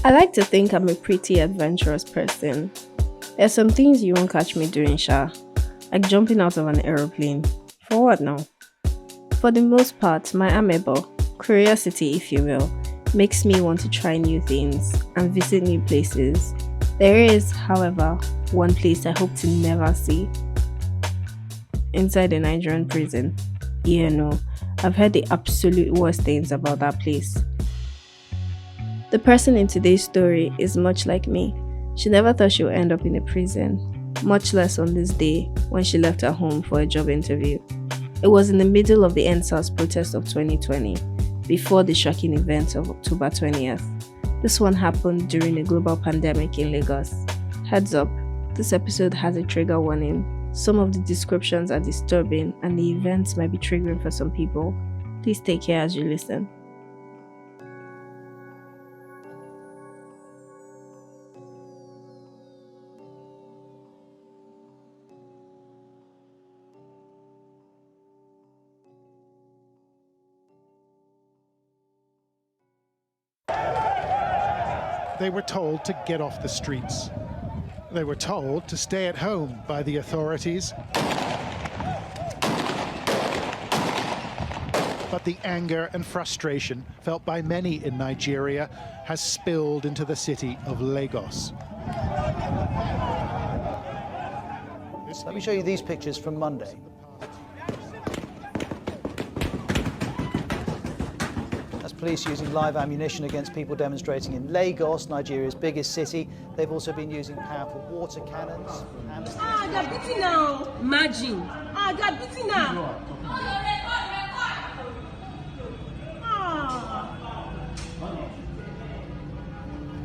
I like to think I'm a pretty adventurous person. There's some things you won't catch me doing, Sha. Like jumping out of an aeroplane. For what now? For the most part, my amebo, curiosity if you will, makes me want to try new things and visit new places. There is, however, one place I hope to never see inside a Nigerian prison. Yeah, no, I've heard the absolute worst things about that place. The person in today's story is much like me. She never thought she would end up in a prison, much less on this day when she left her home for a job interview. It was in the middle of the NSAS protest of 2020, before the shocking events of October 20th. This one happened during a global pandemic in Lagos. Heads up, this episode has a trigger warning. Some of the descriptions are disturbing and the events might be triggering for some people. Please take care as you listen. They were told to get off the streets. They were told to stay at home by the authorities. But the anger and frustration felt by many in Nigeria has spilled into the city of Lagos. Let me show you these pictures from Monday. That's police using live ammunition against people demonstrating in Lagos, Nigeria's biggest city. They've also been using powerful water cannons. They're beating now. Imagine. They're beating now.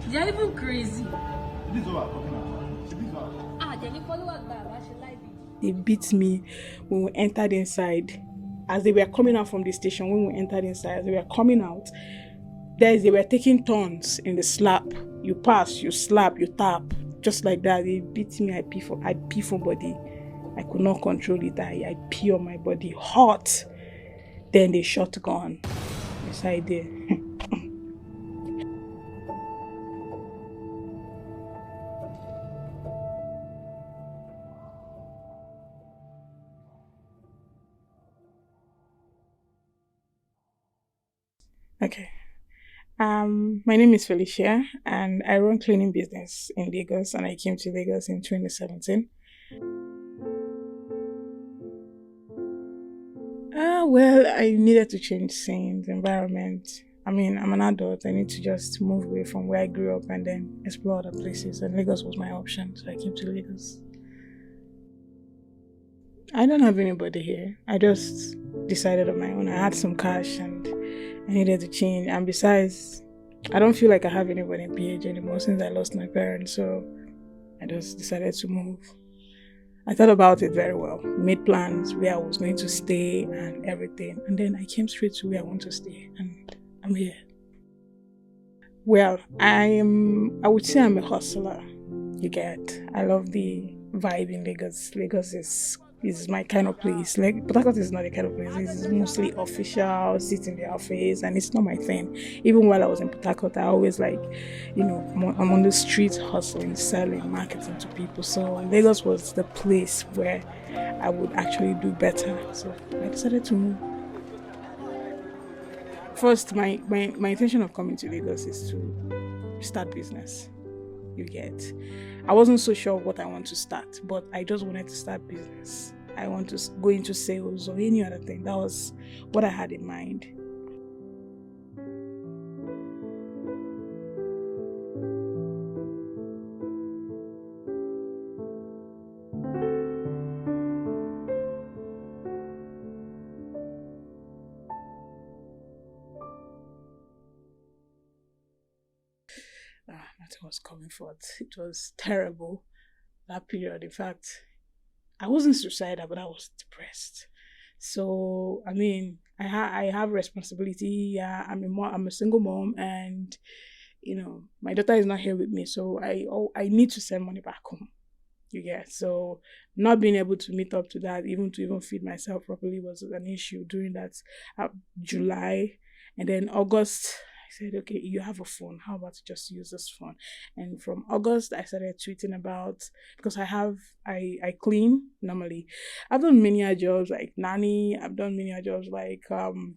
They're even crazy. They beat me when we entered inside. As they were coming out from the station, when we entered inside, as they were coming out, they were taking turns in the slap. You pass, you slap, you tap. Just like that. They beat me, I pee for body. I could not control it. I pee on my body. Hot. Then they shot gun beside there. Okay. My name is Felicia and I run cleaning business in Lagos, and I came to Lagos in 2017. Well, I needed to change scenes, environment. I mean, I'm an adult. I need to just move away from where I grew up and then explore other places. And Lagos was my option, so I came to Lagos. I don't have anybody here. I just decided on my own. I had some cash and I needed to change. And besides, I don't feel like I have anybody in PH anymore since I lost my parents. So I just decided to move. I thought about it very well, made plans where I was going to stay and everything. And then I came straight to where I want to stay, and I'm here. Well, I would say I'm a hustler. You get, I love the vibe in Lagos. Lagos is my kind of place. Like, Port Harcourt is not the kind of place. It's mostly official, sit in the office, and it's not my thing. Even while I was in Port Harcourt, I always I'm on the streets hustling, selling, marketing to people. So Lagos was the place where I would actually do better. So I decided to move. First, my intention of coming to Lagos is to start business. You get. I wasn't so sure what I want to start, but I just wanted to start business. I want to go into sales or any other thing. That was what I had in mind. Nothing was coming forth. It was terrible, that period. In fact, I wasn't suicidal, but I was depressed. So, I mean, I have responsibility. Yeah, I'm a single mom, and my daughter is not here with me. So I need to send money back home. You get. So not being able to meet up to that, even to even feed myself properly, was an issue during that July, and then August. I said, okay, you have a phone. How about you just use this phone? And from August, I started tweeting about, because I clean normally. I've done many jobs like nanny. I've done many jobs like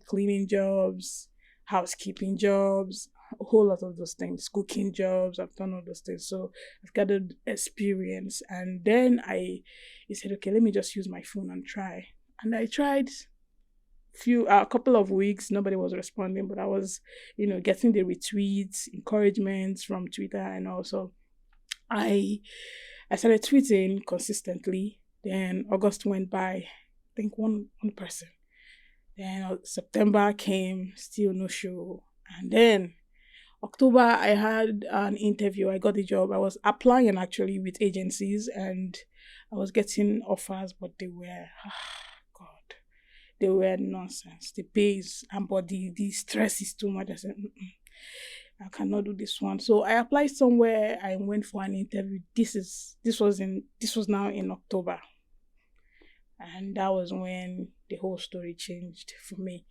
cleaning jobs, housekeeping jobs, a whole lot of those things, cooking jobs. I've done all those things. So I've gathered experience. And then he said, okay, let me just use my phone and try. And I tried a couple of weeks. Nobody was responding, but I was, getting the retweets, encouragements from Twitter. And also I started tweeting consistently. Then August went by, I think one person. Then September came, still no show. And then October, I had an interview. I got the job. I was applying actually with agencies and I was getting offers, but they were, they were nonsense. The pay is, but the stress is too much. I said, I cannot do this one. So I applied somewhere. I went for an interview. This was now in October. And that was when the whole story changed for me.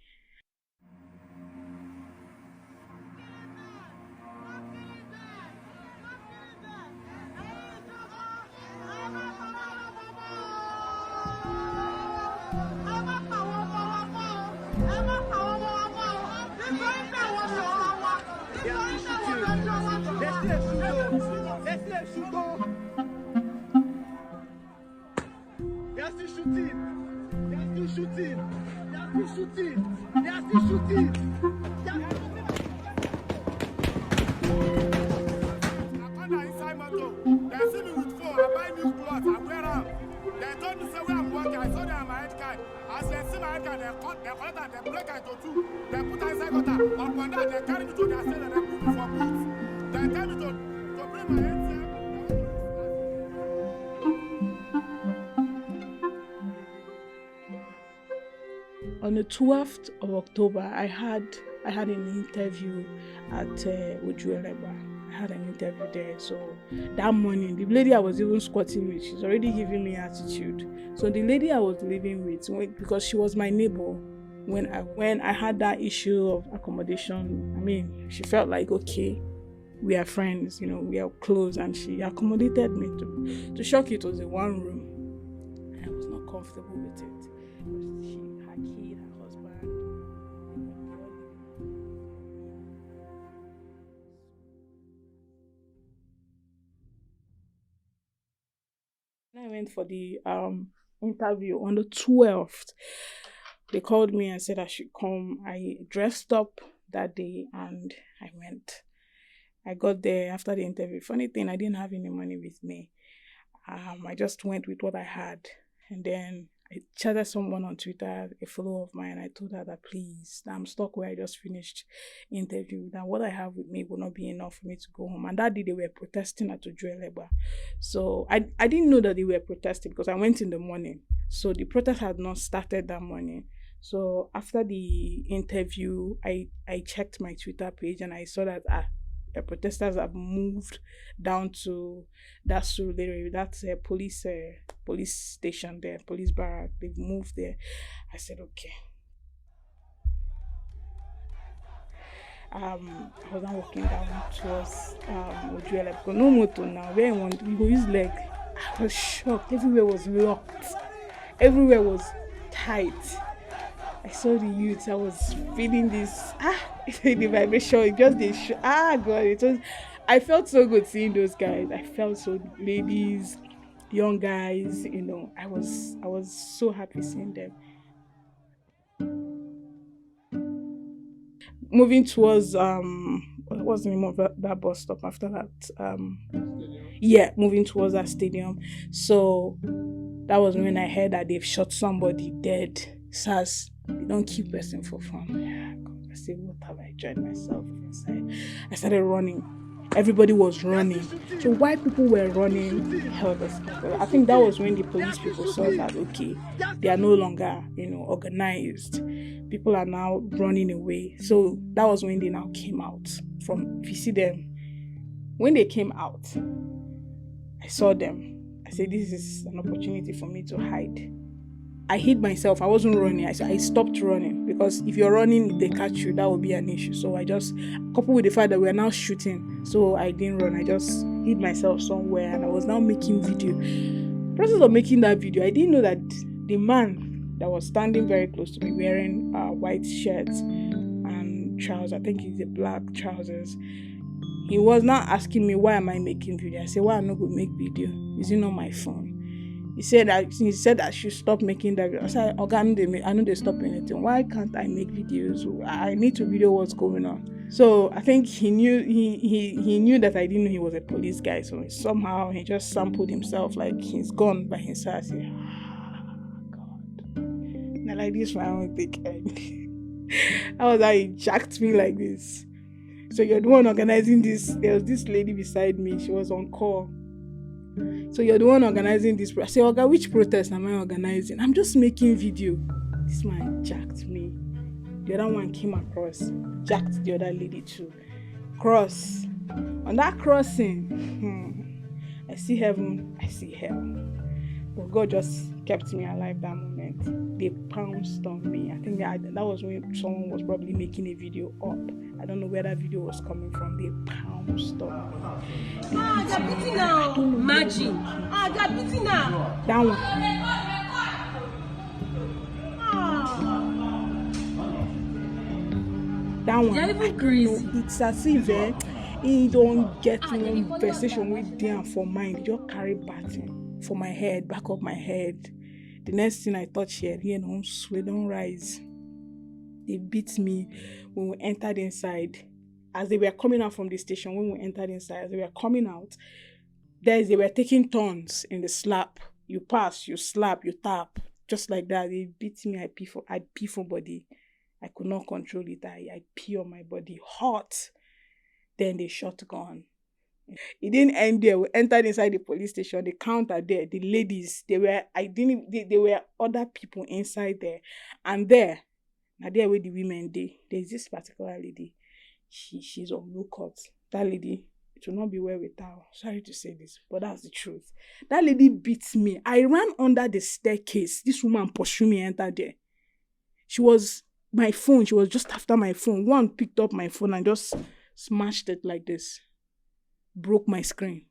On the 12th of October, I had an interview at Ojuelegba. I had an interview there. So that morning, the lady I was even squatting with, she's already giving me attitude. So the lady I was living with, because she was my neighbor, when I had that issue of accommodation, she felt like, okay, we are friends, we are close, and she accommodated me. To shock, it was a one room, and I was not comfortable with it. She had kid, her husband. When I went for the interview on the 12th, they called me and said I should come. I dressed up that day and I went. I got there after the interview. Funny thing, I didn't have any money with me. I just went with what I had. And then I chatted someone on Twitter, a follower of mine, and I told her that please, I'm stuck where I just finished interview. That what I have with me will not be enough for me to go home. And that day they were protesting at Ojuelegba. So I didn't know that they were protesting because I went in the morning. So the protest had not started that morning. So after the interview, I checked my Twitter page and I saw that the protesters have moved down to that Surulere, that's a police station there, police barrack. They've moved there. I said, okay. I was not walking down towards Ojuela because no motor now. Where we go use leg. I was shocked. Everywhere was locked. Everywhere was tight. I saw the youth. I was feeling this the vibration. God, it was. I felt so good seeing those guys. I felt so ladies, young guys. I was so happy seeing them. Moving towards what was the name of that bus stop after that? Moving towards that stadium. So that was when I heard that they've shot somebody dead. SARS, they don't kill person for fun. God, I said, what have I joined myself inside? I started running. Everybody was running. So while people were running, I think that was when the police people saw that, okay, they are no longer, organized. People are now running away. So that was when they now came out from, if you see them, when they came out, I saw them. I said, this is an opportunity for me to hide. I hid myself. I wasn't running. I stopped running because if you're running, if they catch you, that would be an issue. So I just, coupled with the fact that we are now shooting, so I didn't run. I just hid myself somewhere, and I was now making video. Process of making that video, I didn't know that the man that was standing very close to me wearing white shirts and trousers, I think it's a black trousers, he was not asking me why am I making video. I said, why I'm not going to make video? Is it not my phone? He said I should stop making that video. I said, okay, I know they stop anything. Why can't I make videos? I need to video what's going on. So I think he knew he knew that I didn't know he was a police guy. So somehow he just sampled himself like he's gone by himself. I said, God. Now like this one, I don't think I was like, he jacked me like this. So you're the one organizing this. There was this lady beside me. She was on call. So you're the one organizing this. I said, okay, which protest am I organizing? I'm just making video. This man jacked me. The other one came across, jacked the other lady too. Cross. On that crossing, I see heaven, I see hell. But God just kept me alive that moment. They pounced on me. I think that was when someone was probably making a video up. I don't know where that video was coming from. They pounced on me. They're beating now. Imagine. They're beating now. That one. That one. They're even crazy. It's as if he don't get one conversation with them for mine. They just carry baton for my head, back of my head. The next thing I touch here, sweat don't rise. They beat me when we entered inside. As they were coming out from the station, when we entered inside, as they were coming out, they were taking turns in the slap. You pass, you slap, you tap. Just like that. They beat me, I pee for body. I could not control it. I pee on my body. Hot. Then they shot gun. It didn't end there. We entered inside the police station. The counter there, the ladies, there were other people inside there. And there where the women there's this particular lady. She's on lookout. That lady, it will not be well with her. Sorry to say this, but that's the truth. That lady beats me. I ran under the staircase. This woman pursued me, entered there. She was just after my phone. One picked up my phone and just smashed it like this. Broke my screen.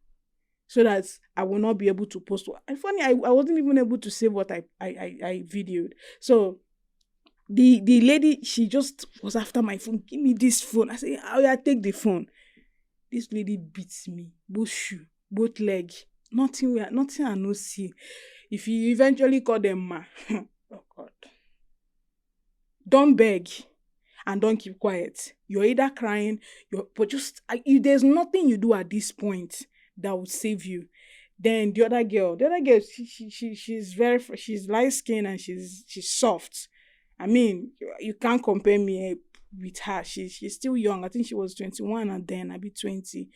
So that I will not be able to post. And funny, I wasn't even able to save what I videoed. So the lady, she just was after my phone. Give me this phone. I said, oh yeah, take the phone. This lady beats me. Both shoe, both leg. Nothing I no see. If you eventually call them ma, oh God. Don't beg and don't keep quiet. You're either crying, there's nothing you do at this point that would save you. Then the other girl, she's light skinned and she's soft. I mean, you can't compare me with her. She's still young. I think she was 21 and then I'll be 20.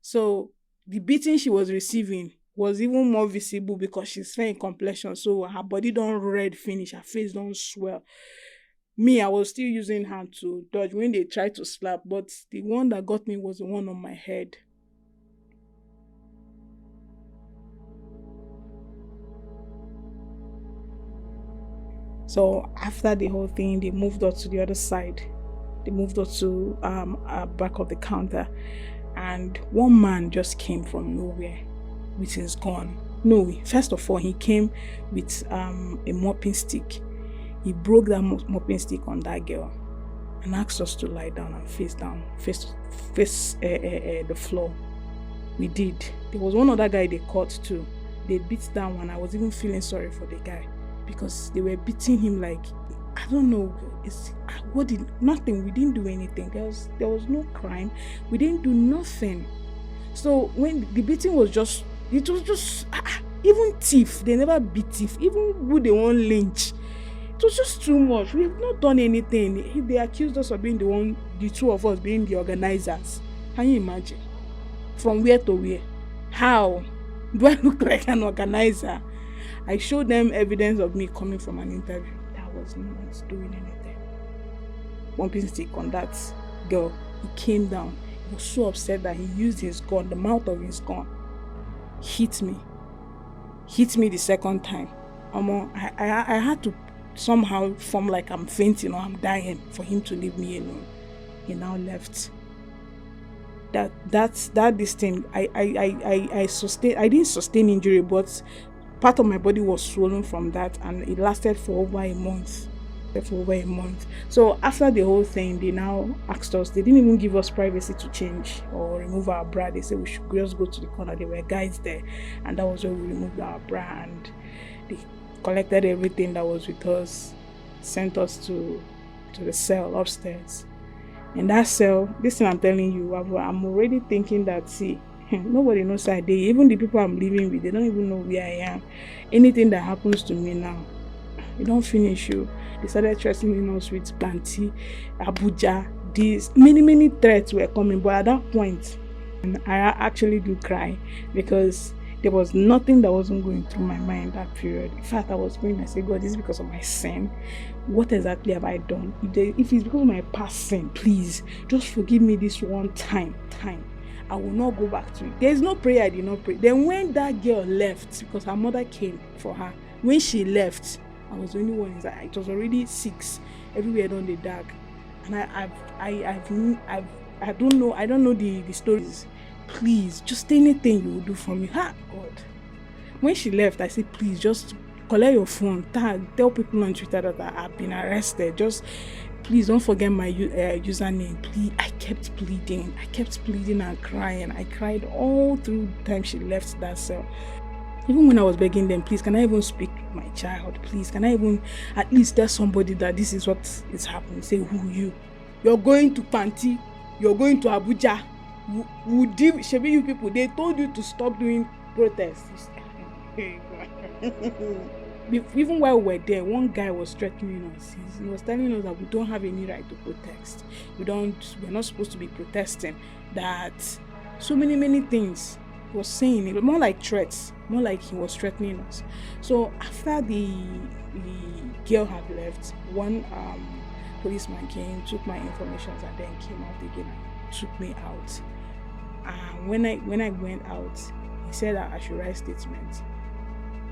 So the beating she was receiving was even more visible because she's fair in complexion. So her body don't red finish, her face don't swell. Me, I was still using hand to dodge when they tried to slap, but the one that got me was the one on my head. So after the whole thing, they moved us to the other side. They moved us to back of the counter, and one man just came from nowhere with his gun. No, first of all, he came with a mopping stick. He broke that mopping stick on that girl and asked us to lie down and face the floor. We did. There was one other guy they caught too. They beat that one. I was even feeling sorry for the guy because they were beating him like, I don't know. Nothing. We didn't do anything. There was no crime. We didn't do nothing. So when the beating was just, it was just, even thief, they never beat thief. Even who they want lynch. It was just too much. We have not done anything. They accused us of being the two of us being the organizers. Can you imagine? From where to where? How? Do I look like an organizer? I showed them evidence of me coming from an interview. That was not doing anything. One piece stick on that girl. He came down. He was so upset that he used his gun, the mouth of his gun. Hit me the second time. I had to somehow form like I'm fainting or I'm dying for him to leave me alone. He now left. That's this thing. I sustained. I didn't sustain injury, but part of my body was swollen from that, and it lasted for over a month. So after the whole thing, they now asked us. They didn't even give us privacy to change or remove our bra. They said we should just go to the corner. There were guys there, and that was where we removed our bra, and they collected everything that was with us, sent us to the cell upstairs. In that cell, this thing I'm telling you, I'm already thinking that, see, nobody knows I did. Even the people I'm living with, they don't even know where I am. Anything that happens to me now, you don't finish you. They started threatening us with Planty, Abuja, these many threats were coming. But at that point, I actually do cry because there was nothing that wasn't going through my mind that period. In fact, I was praying, I said, God, this is because of my sin. What exactly have I done? If it's because of my past sin, please, just forgive me this one time. I will not go back to it. There is no prayer I did not pray. Then when that girl left, because her mother came for her, when she left, I was the only one inside. It was already 6, everywhere on the dark. And I don't know the stories. Please, just anything you will do for me. God. When she left, I said, please, just collect your phone, tell people on Twitter that I've been arrested. Just please don't forget my username. Please, I kept pleading and crying. I cried all through the time she left that cell. Even when I was begging them, please, can I even speak to my child? Please, can I even at least tell somebody that this is what is happening? Say, who you? You're going to Panti. You're going to Abuja. Shebi you people, they told you to stop doing protests. Even while we were there, one guy was threatening us. He was telling us that we don't have any right to protest. We're not supposed to be protesting. That so many things he was saying. It was more like threats, more like he was threatening us. So after the girl had left, one policeman came, took my information, and then came out again and took me out. And when I went out, he said that I should write statements.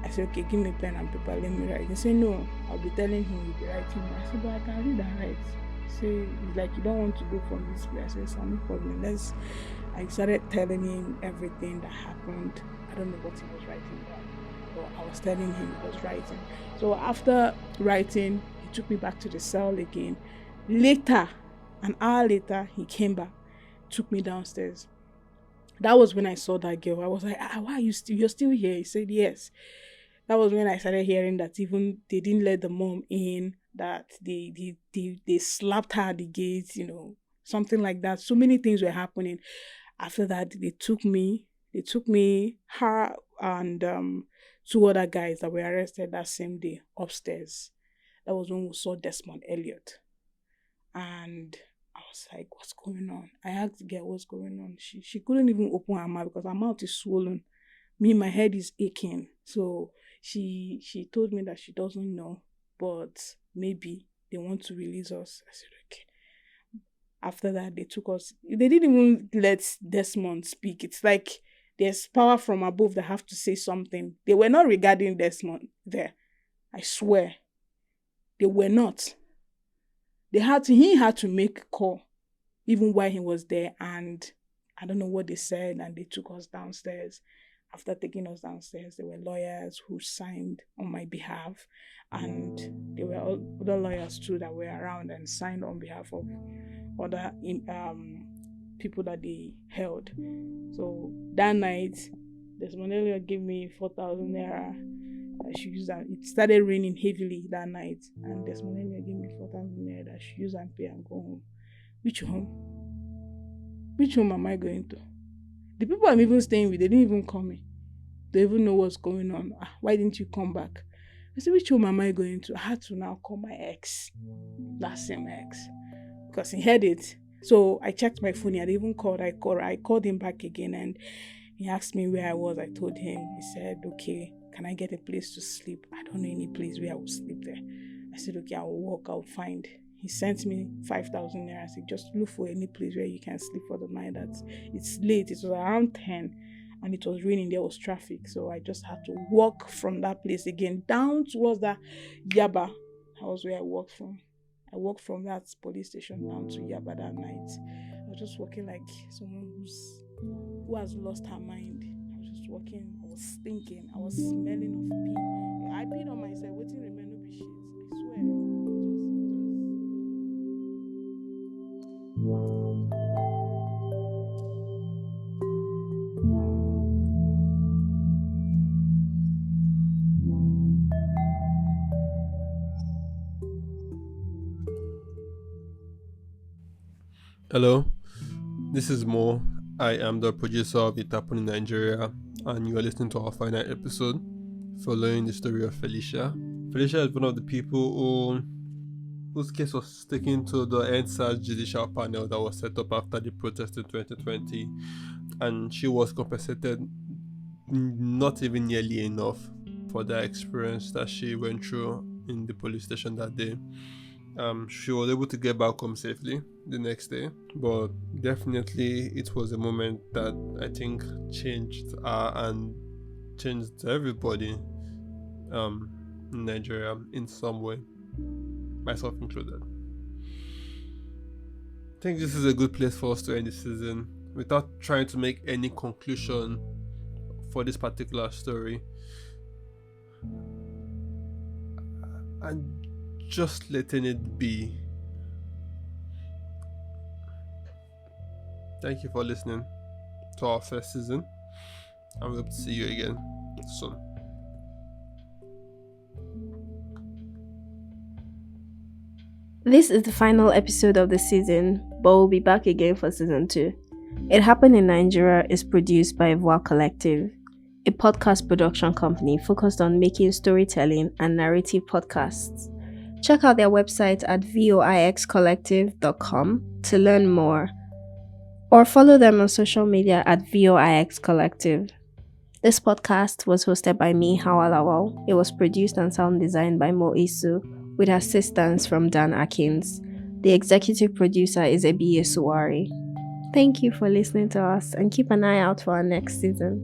I said, okay, give me pen and paper, let me write. He said, no, I'll be telling him you'll be writing. I said, but I can read and write. He said, it's like you don't want to go from this place. I said, so no problem. I started telling him everything that happened. I don't know what he was writing down, but I was telling him he was writing. So after writing, he took me back to the cell again. Later, an hour later, he came back, took me downstairs. That was when I saw that girl. I was like, why are you're still here? He said, yes. That was when I started hearing that even they didn't let the mom in, that they slapped her at the gate, something like that. So many things were happening. After that, they took me, her and 2 other guys that were arrested that same day upstairs. That was when we saw Desmond Elliott. And I was like, what's going on? I asked the girl what's going on. She couldn't even open her mouth because her mouth is swollen. My head is aching. So she told me that she doesn't know, but maybe they want to release us. I said, okay. After that, they took us. They didn't even let Desmond speak. It's like there's power from above that have to say something. They were not regarding Desmond there. I swear. They were not. He had to make a call even while he was there, and I don't know what they said, and they took us downstairs. After taking us downstairs, there were lawyers who signed on my behalf, and there were other lawyers too that were around and signed on behalf of other people that they held. So that night, Desmond Elliott gave me 4,000 naira. I should use that. It started raining heavily that night, and Desmond Elliott gave me 4,000 naira that I should use and pay and go home. Which home? Which home am I going to? The people I'm even staying with, they didn't even call me. They even know what's going on. Why didn't you come back? I said, which home am I going to? I had to now call my ex, that same ex, because he had it. So I checked my phone. He had even called. I called him back again, and he asked me where I was. I told him. He said, okay, can I get a place to sleep? I don't know any place where I will sleep there. I said, okay, I will walk. I'll find. He sent me 5,000 naira. I said, just look for any place where you can sleep for the night. It's late. It was around 10 and it was raining. There was traffic. So I just had to walk from that place again down towards that Yaba. house where I worked from. I walked from that police station down to Yaba that night. I was just walking like someone who has lost her mind. I was just walking, I was thinking, I was smelling of pee. I peed on myself, waiting remain no be shit. I swear. Hello, this is Mo. I am the producer of It Happened in Nigeria, and you are listening to our final episode following the story of Felicia. Felicia is one of the people whose case was taken to the NSAS judicial panel that was set up after the protest in 2020, and she was compensated not even nearly enough for the experience that she went through in the police station that day. She was able to get back home safely the next day, but definitely it was a moment that I think changed her and changed everybody in Nigeria in some way, myself included. I think this is a good place for us to end the season without trying to make any conclusion for this particular story, and just letting it be. Thank you for listening to our first season, and we hope to see you again soon. This is the final episode of the season, but we'll be back again for season 2. It Happened in Nigeria is produced by Voix Collective, a podcast production company focused on making storytelling and narrative podcasts. Check out their website at voixcollective.com to learn more, or follow them on social media at Voix Collective. This podcast was hosted by me, Hauwa Lawal. It was produced and sound designed by Mo Isu, with assistance from Dan Atkins. The executive producer is Ebiye Suowari. Thank you for listening to us, and keep an eye out for our next season.